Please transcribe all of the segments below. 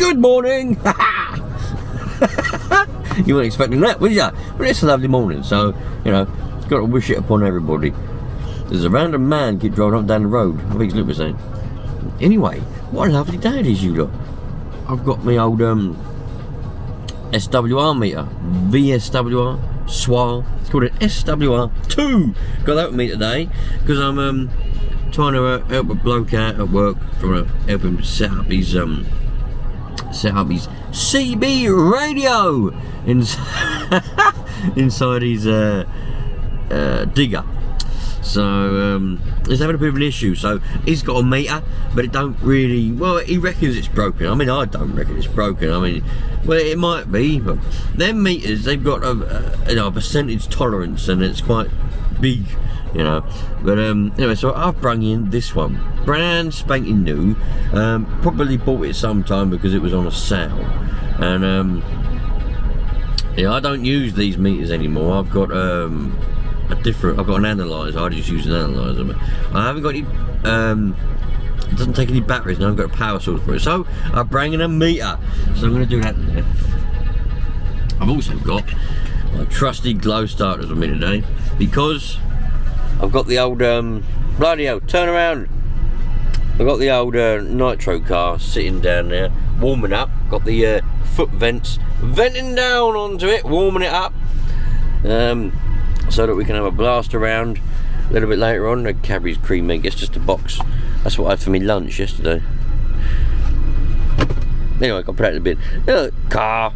Good morning! You weren't expecting that, were you? Well, it's a lovely morning, so, you know, got to wish it upon everybody. There's a random man keep driving up and down the road. I think Luke was saying. Anyway, what a lovely day it is, you lot. I've got my old SWR meter, VSWR, SWR. It's called an SWR2. Got that with me today because I'm trying to help a bloke out at work, trying to help him set up his CB radio inside his digger. So he's having a bit of an issue. So he's got a meter, but it don't really. Well, he reckons it's broken. I mean, I don't reckon it's broken. I mean, well, it might be, but them meters, they've got a percentage tolerance, and it's quite big, you know. But anyway, so I've brung in this one, brand spanking new. Probably bought it sometime because it was on a sale, and yeah, I don't use these meters anymore. I've got I've got an analyzer. I just use an analyzer. I haven't got any. It doesn't take any batteries, and I haven't got a power source for it. So I'm bringing a meter. So I'm going to do that there. I've also got my trusty glow starters with me today because I've got the old bloody hell. Turn around. I've got the old nitro car sitting down there, warming up. Got the foot vents venting down onto it, warming it up. So that we can have a blast around a little bit later on. Cadbury's cream egg, it's just a box. That's what I had for me lunch yesterday. Anyway, I'll put that in a bit. Car.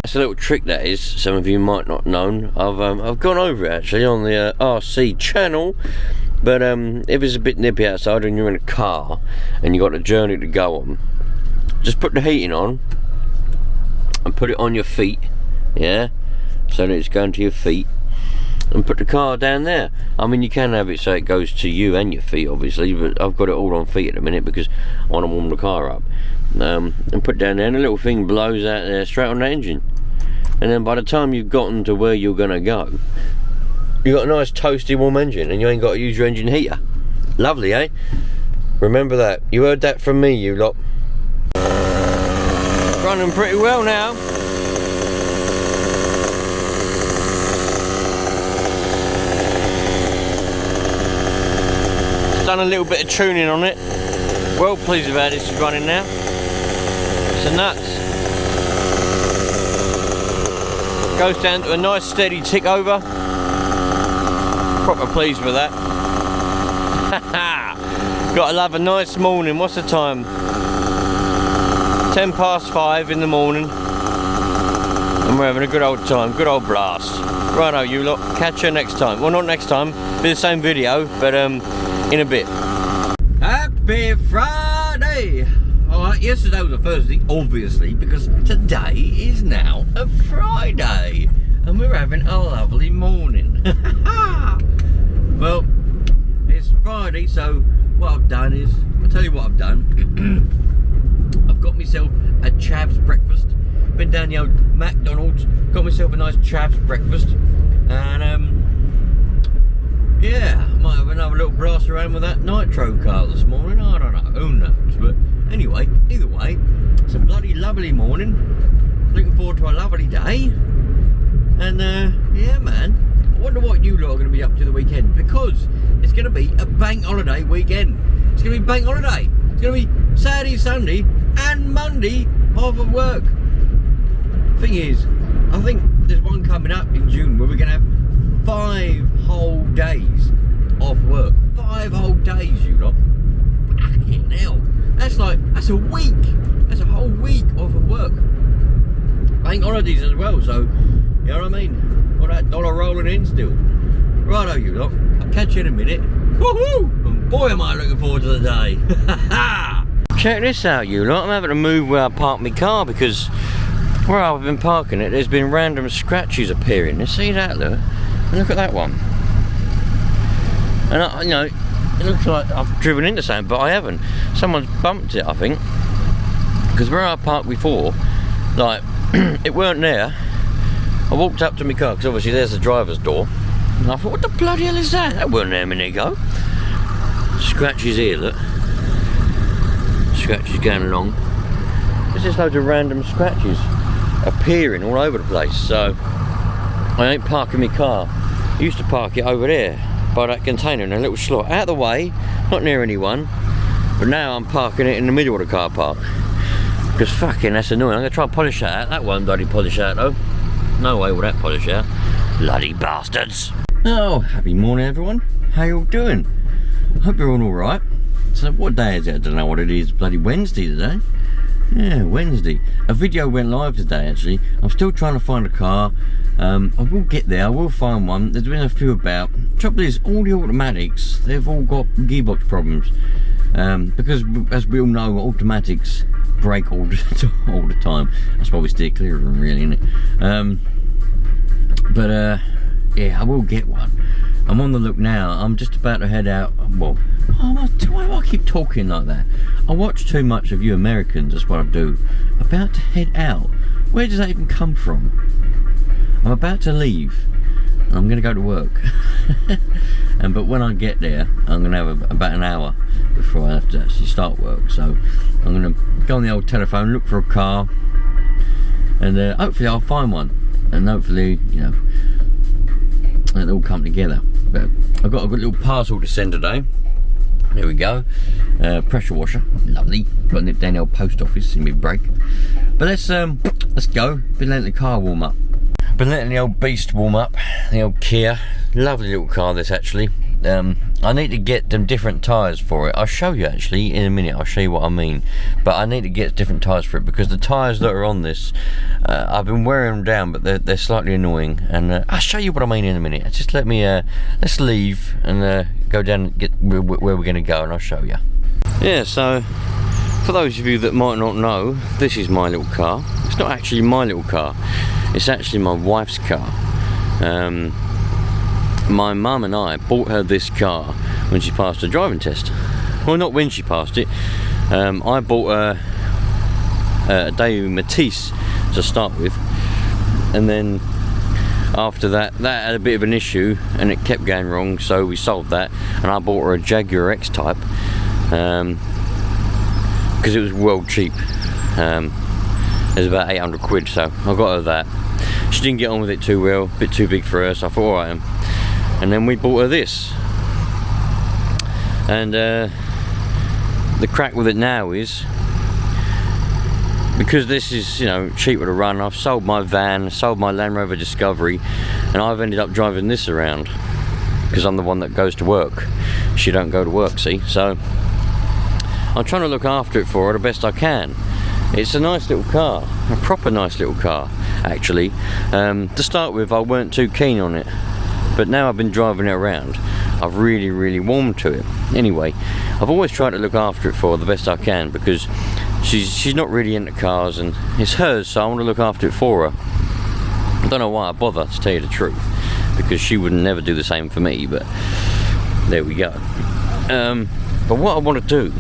That's a little trick that is, some of you might not know. I've gone over it actually on the RC channel. But if it's a bit nippy outside and you're in a car and you've got a journey to go on, just put the heating on and put it on your feet, yeah? So that it's going to your feet. And put the car down there. I mean, you can have it so it goes to you and your feet, obviously, but I've got it all on feet at the minute because I want to warm the car up. And put it down there, and the little thing blows out there straight on the engine. And then by the time you've gotten to where you're going to go, you've got a nice toasty warm engine, and you ain't got to use your engine heater. Lovely, eh? Remember that. You heard that from me, you lot. Running pretty well now. Done a little bit of tuning on it. Well pleased with how this is running now. It's a nuts. Goes down to a nice steady tick over. Proper pleased with that. Gotta love a nice morning. What's the time? 5:10 in the morning. And we're having a good old time, good old blast. Righto you lot, catch you next time. Well, not next time, be the same video, but in a bit. Happy Friday! Alright, yesterday was a Thursday, obviously, because today is now a Friday. And we're having a lovely morning. Well, it's Friday, so what I've done is, I'll tell you what I've done. I've got myself a chavs breakfast. Been down the old McDonald's, got myself a nice chavs breakfast. And yeah, might have another little blast around with that nitro car this morning. I don't know, who knows? But anyway, either way, it's a bloody lovely morning. Looking forward to a lovely day. And yeah, man, I wonder what you lot are going to be up to the weekend, because it's going to be a bank holiday weekend. It's going to be bank holiday. It's going to be Saturday, Sunday, and Monday off of work. Thing is, I think there's one coming up in June where we're going to have 5 whole days off work. 5 whole days, you lot. Fucking hell. That's a week. That's a whole week off of work. Bank holidays as well, so, you know what I mean? Got that dollar rolling in still. Righto, you lot. I'll catch you in a minute. Woohoo! And boy, am I looking forward to the day. Check this out, you lot. I'm having to move where I park my car because where I've been parking it, there's been random scratches appearing. You see that, look? And look at that one. And you know, it looks like I've driven into something, but I haven't. Someone's bumped it, I think. Because where I parked before, like, it weren't there. I walked up to my car, because obviously there's the driver's door. And I thought, what the bloody hell is that? That weren't there a minute ago. Scratches here, look. Scratches going along. There's just loads of random scratches appearing all over the place. So I ain't parking my car. I used to park it over there by that container in a little slot, out of the way, not near anyone. But now I'm parking it in the middle of the car park. Because fucking that's annoying. I'm gonna try and polish that out. That won't bloody polish out though. No way will that polish out. Bloody bastards. Oh, happy morning everyone. How you all doing? Hope you're all alright. So what day is it? I don't know what it is. Bloody Wednesday today. Yeah, Wednesday. A video went live today actually. I'm still trying to find a car. I will get there, I will find one. There's been a few about. Trouble is, all the automatics, they've all got gearbox problems. Because as we all know, automatics break all the time. That's why we steer clear of them really, isn't it? Yeah, I will get one. I'm on the look now. I'm just about to head out. Well, why do I keep talking like that? I watch too much of you Americans, that's what I do. About to head out. Where does that even come from? I'm about to leave. I'm going to go to work. But when I get there, I'm going to have about an hour before I have to actually start work. So I'm going to go on the old telephone, look for a car, and hopefully I'll find one. And hopefully, you know, it'll all come together. But I've got a good little parcel to send today. There we go. Pressure washer, lovely. Got it down the old post office in my break. But let's go. Been letting the car warm up. Been letting the old beast warm up. The old Kia. Lovely little car this actually. I need to get them different tyres for it. I'll show you actually in a minute. I'll show you what I mean. But I need to get different tyres for it because the tyres that are on this, I've been wearing them down, but they're slightly annoying. And I'll show you what I mean in a minute. Just let me let's leave and go down and get where we're going to go, and I'll show you. Yeah. So for those of you that might not know, this is my little car. It's not actually my little car. It's actually my wife's car. My mum and I bought her this car when she passed her driving test. Well, not when she passed it. I bought her a Daewoo Matisse to start with, and then after that had a bit of an issue and it kept going wrong, so we sold that and I bought her a Jaguar X-Type because it was well cheap. It was about 800 quid, so I got her that. She didn't get on with it too well, a bit too big for her, so I thought alright. And then we bought her this. And the crack with it now is, because this is, you know, cheaper to run, I've sold my van, sold my Land Rover Discovery, and I've ended up driving this around because I'm the one that goes to work. She don't go to work, see? So I'm trying to look after it for her the best I can. It's a nice little car, a proper nice little car actually. To start with, I weren't too keen on it, but now I've been driving it around, I've really warmed to it. Anyway, I've always tried to look after it for her the best I can because she's not really into cars and it's hers, so I want to look after it for her. I don't know why I bother, to tell you the truth, because she would never do the same for me, but there we go. But what I want to do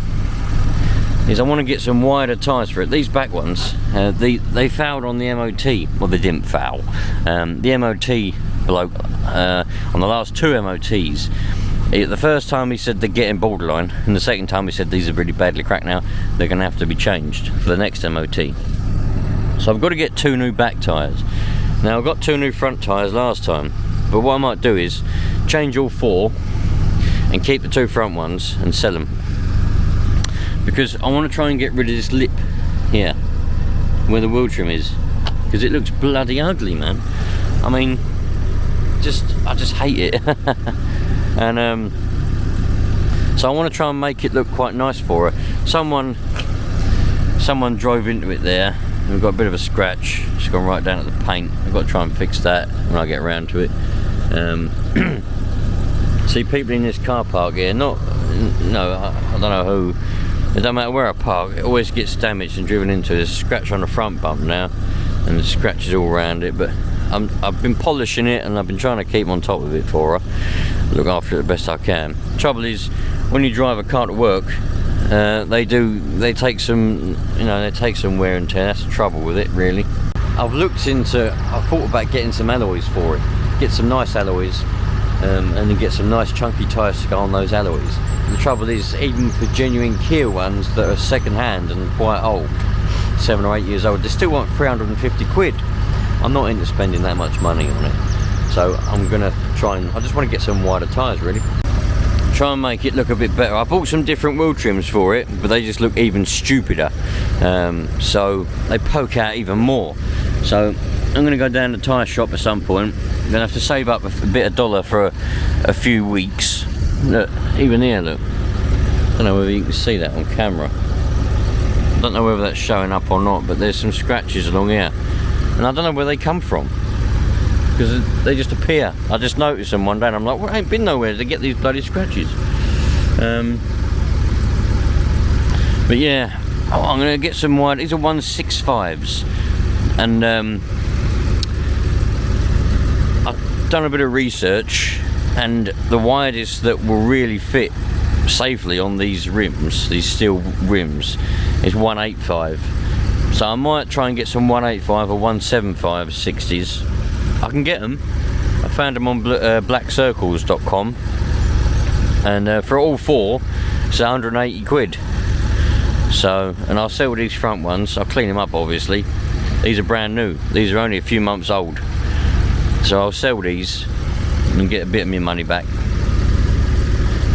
is I want to get some wider tyres for it. These back ones, they fouled on the MOT. Well, they didn't foul. The MOT bloke, on the last two MOTs, the first time he said they're getting borderline, and the second time he said these are really badly cracked now, they're going to have to be changed for the next MOT. So I've got to get two new back tyres. Now I've got two new front tyres last time, but what I might do is change all four and keep the two front ones and sell them. Because I want to try and get rid of this lip here, where the wheel trim is, because it looks bloody ugly, man. I mean, I just hate it. And so I want to try and make it look quite nice for her. Someone drove into it there, and we've got a bit of a scratch. It's gone right down at the paint. I've got to try and fix that when I get around to it. See, people in this car park here, I don't know who. It don't matter where I park, it always gets damaged and driven into. There's a scratch on the front bump now, and the scratches all around it, but I've been polishing it and I've been trying to keep on top of it for her, look after it the best I can. Trouble is, when you drive a car to work, they take some wear and tear. That's the trouble with it, really. I've thought about getting some alloys for it, get some nice alloys, and then get some nice chunky tyres to go on those alloys. The trouble is, even for genuine Kia ones that are second hand and quite old, 7 or 8 years old. They still want 350 quid. I'm not into spending that much money on it. So I'm gonna try and, I just want to get some wider tyres really. Try and make it look a bit better. I bought some different wheel trims for it, but they just look even stupider. So they poke out even more. So I'm gonna go down to the tyre shop at some point. Then have to save up a bit of dollar for a few weeks. Look, even here, look. I don't know whether you can see that on camera. I don't know whether that's showing up or not, but there's some scratches along here. And I don't know where they come from, because they just appear. I just noticed them one day and I'm like, well, I ain't been nowhere to get these bloody scratches. But yeah, I'm gonna get some wide. These are 165s, and I've done a bit of research, and the widest that will really fit safely on these rims, these steel rims, is 185. So I might try and get some 185 or 175 60s. I can get them. I found them on blackcircles.com, and for all four it's 180 quid. So, and I'll sell these front ones. I'll clean them up obviously. These are brand new. These are only a few months old. So I'll sell these and get a bit of my money back.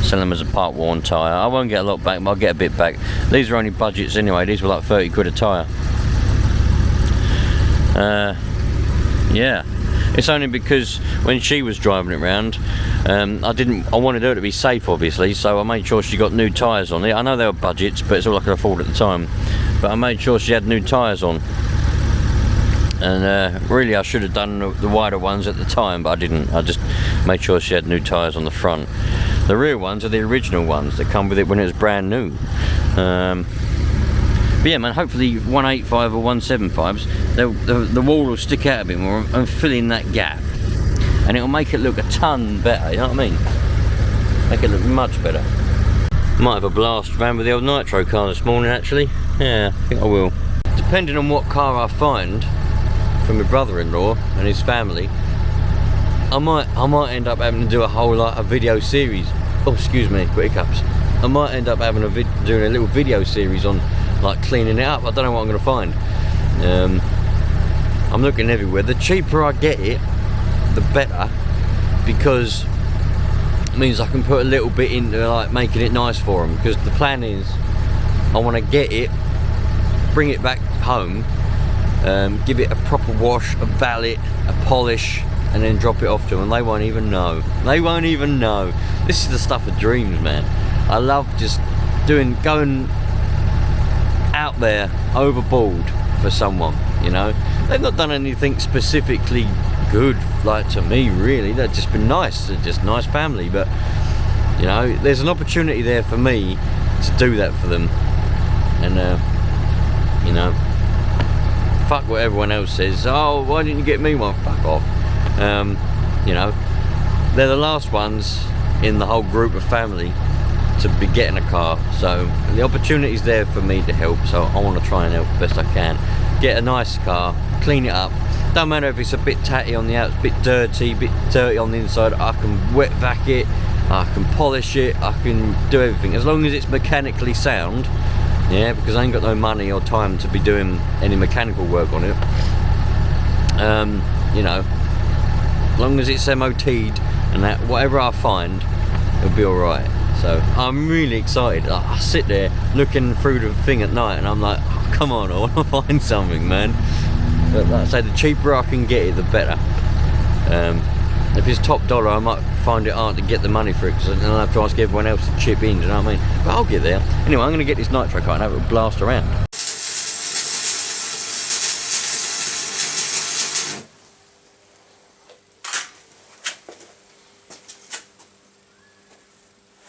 Sell them as a part worn tyre. I won't get a lot back, but I'll get a bit back. These are only budgets anyway. These were like 30 quid a tyre. Yeah, it's only because when she was driving it around, I wanted her to be safe obviously, so I made sure she got new tyres on it. I know they were budgets, but it's all I could afford at the time. But I made sure she had new tyres on. And really I should have done the wider ones at the time, but I didn't. I just made sure she had new tyres on the front. The rear ones are the original ones that come with it when it was brand new. But yeah man, hopefully 185 or 175s, the wall will stick out a bit more and fill in that gap. And it'll make it look a ton better, you know what I mean? Make it look much better. Might have a blast around with the old nitro car this morning actually. Yeah, I think I will. Depending on what car I find from my brother-in-law and his family, I might end up having to do a whole a video series. Oh, excuse me, quick hiccups. I might end up having doing a little video series on like cleaning it up. I don't know what I'm going to find. I'm looking everywhere. The cheaper I get it, the better, because it means I can put a little bit into like making it nice for them. Because the plan is, I want to get it, bring it back home, give it a proper wash, a valet, a polish, and then drop it off to them, and they won't even know. They won't even know. This is the stuff of dreams, man. I love just going out there overboard for someone, you know. They've not done anything specifically good, like to me, really. They've just been nice. They're just nice family, but you know, there's an opportunity there for me to do that for them, and you know, fuck what everyone else says. Oh, why didn't you get me one? Fuck off. You know, they're the last ones in the whole group of family to be getting a car, so the opportunity's there for me to help. So I want to try and help the best I can. Get a nice car, clean it up. Don't matter if it's a bit tatty on the outside, bit dirty on the inside. I can wet vac it, I can polish it, I can do everything as long as it's mechanically sound. Yeah, because I ain't got no money or time to be doing any mechanical work on it. You know, as long as it's MOT'd and that, whatever I find, it'll be alright. So I'm really excited. I sit there looking through the thing at night and I'm like, oh, come on, I want to find something, man. But like I say, the cheaper I can get it, the better. If it's top dollar, I might find it hard to get the money for it, because then I'll have to ask everyone else to chip in, do you know what I mean? But I'll get there. Anyway, I'm going to get this nitro car and have a blast around.